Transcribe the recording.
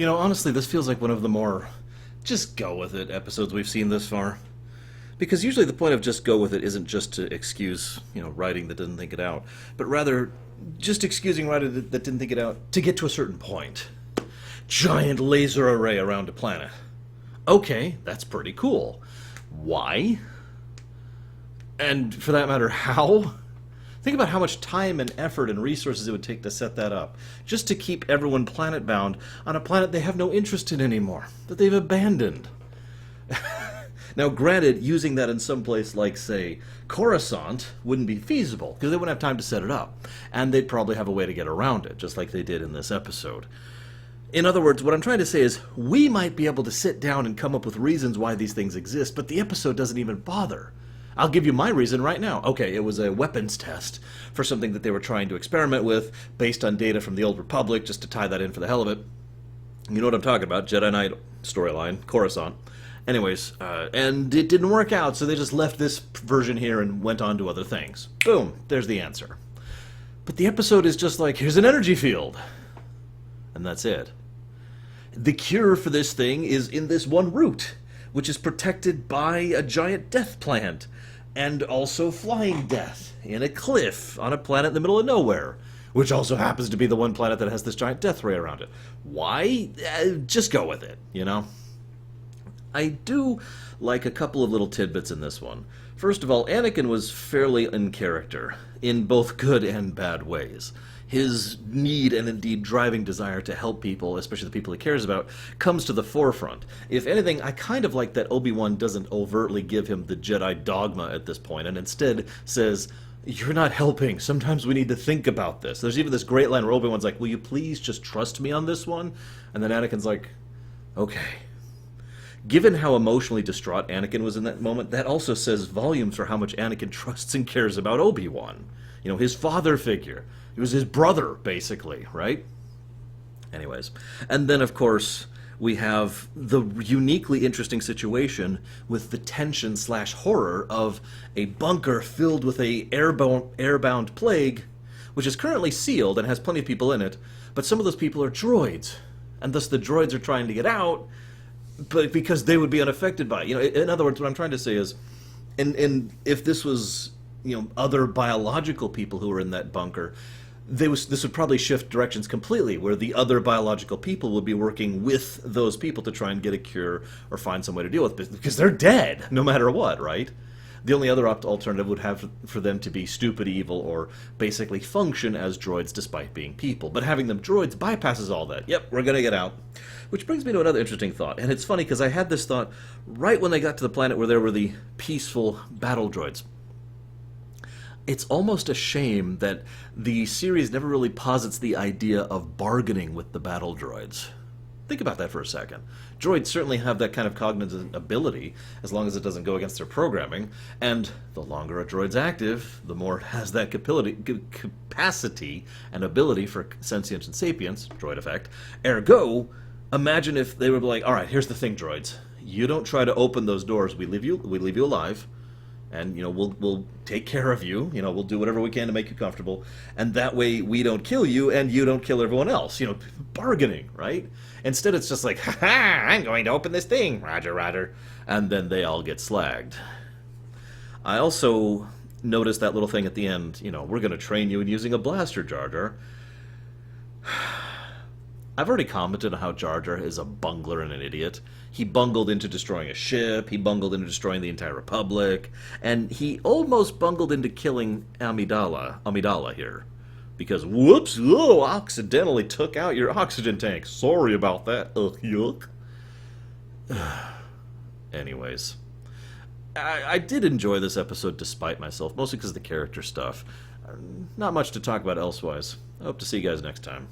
Honestly, this feels like one of the more just go with it episodes we've seen this far. Because usually the point of just go with it isn't just to excuse, writing that didn't think it out, but rather just excusing writing that didn't think it out to get to a certain point. Giant laser array around a planet. Okay, that's pretty cool. Why? And for that matter, how? Think about how much time and effort and resources it would take to set that up, just to keep everyone planet-bound on a planet they have no interest in anymore, that they've abandoned. Now, granted, using that in some place like, say, Coruscant wouldn't be feasible, because they wouldn't have time to set it up, and they'd probably have a way to get around it, just like they did in this episode. In other words, what I'm trying to say is, we might be able to sit down and come up with reasons why these things exist, but the episode doesn't even bother. I'll give you my reason right now. Okay, it was a weapons test for something that they were trying to experiment with, based on data from the Old Republic, just to tie that in for the hell of it. You know what I'm talking about, Jedi Knight storyline, Coruscant. Anyways, and it didn't work out, so they just left this version here and went on to other things. Boom, there's the answer. But the episode is just like, here's an energy field. And that's it. The cure for this thing is in this one route, which is protected by a giant death plant, and also flying death in a cliff on a planet in the middle of nowhere, which also happens to be the one planet that has this giant death ray around it. Why? Just go with it, I do like a couple of little tidbits in this one. First of all, Anakin was fairly in character, in both good and bad ways. His need and indeed driving desire to help people, especially the people he cares about, comes to the forefront. If anything, I kind of like that Obi-Wan doesn't overtly give him the Jedi dogma at this point, and instead says, you're not helping. Sometimes we need to think about this. There's even this great line where Obi-Wan's like, will you please just trust me on this one? And then Anakin's like, okay. Given how emotionally distraught Anakin was in that moment, that also says volumes for how much Anakin trusts and cares about Obi-Wan. His father figure. He was his brother, basically, right? Anyways. And then, of course, we have the uniquely interesting situation with the tension/horror of a bunker filled with a airbound plague, which is currently sealed and has plenty of people in it, but some of those people are droids, and thus the droids are trying to get out, but because they would be unaffected by it. In other words, what I'm trying to say is, and if this was, other biological people who were in that bunker, this would probably shift directions completely, where the other biological people would be working with those people to try and get a cure or find some way to deal with it, because they're dead, no matter what, right? The only other alternative would have for them to be stupid evil or basically function as droids despite being people. But having them droids bypasses all that. Yep, we're going to get out. Which brings me to another interesting thought. And it's funny because I had this thought right when they got to the planet where there were the peaceful battle droids. It's almost a shame that the series never really posits the idea of bargaining with the battle droids. Think about that for a second. Droids certainly have that kind of cognitive ability, as long as it doesn't go against their programming, and the longer a droid's active, the more it has that capacity and ability for sentience and sapience, droid effect. Ergo, imagine if they were like, alright, here's the thing, droids. You don't try to open those doors, we leave you alive, and we'll take care of you, we'll do whatever we can to make you comfortable, and that way we don't kill you and you don't kill everyone else. Bargaining, right? Instead it's just like, ha-ha, I'm going to open this thing, roger, roger, and then they all get slagged. I also noticed that little thing at the end, we're going to train you in using a blaster, Jar Jar. I've already commented on how Jar Jar is a bungler and an idiot. He bungled into destroying a ship, he bungled into destroying the entire Republic, and he almost bungled into killing Amidala here. Because, whoops, accidentally took out your oxygen tank. Sorry about that. Ugh, yuck. Anyways. I did enjoy this episode despite myself, mostly because of the character stuff. Not much to talk about elsewise. I hope to see you guys next time.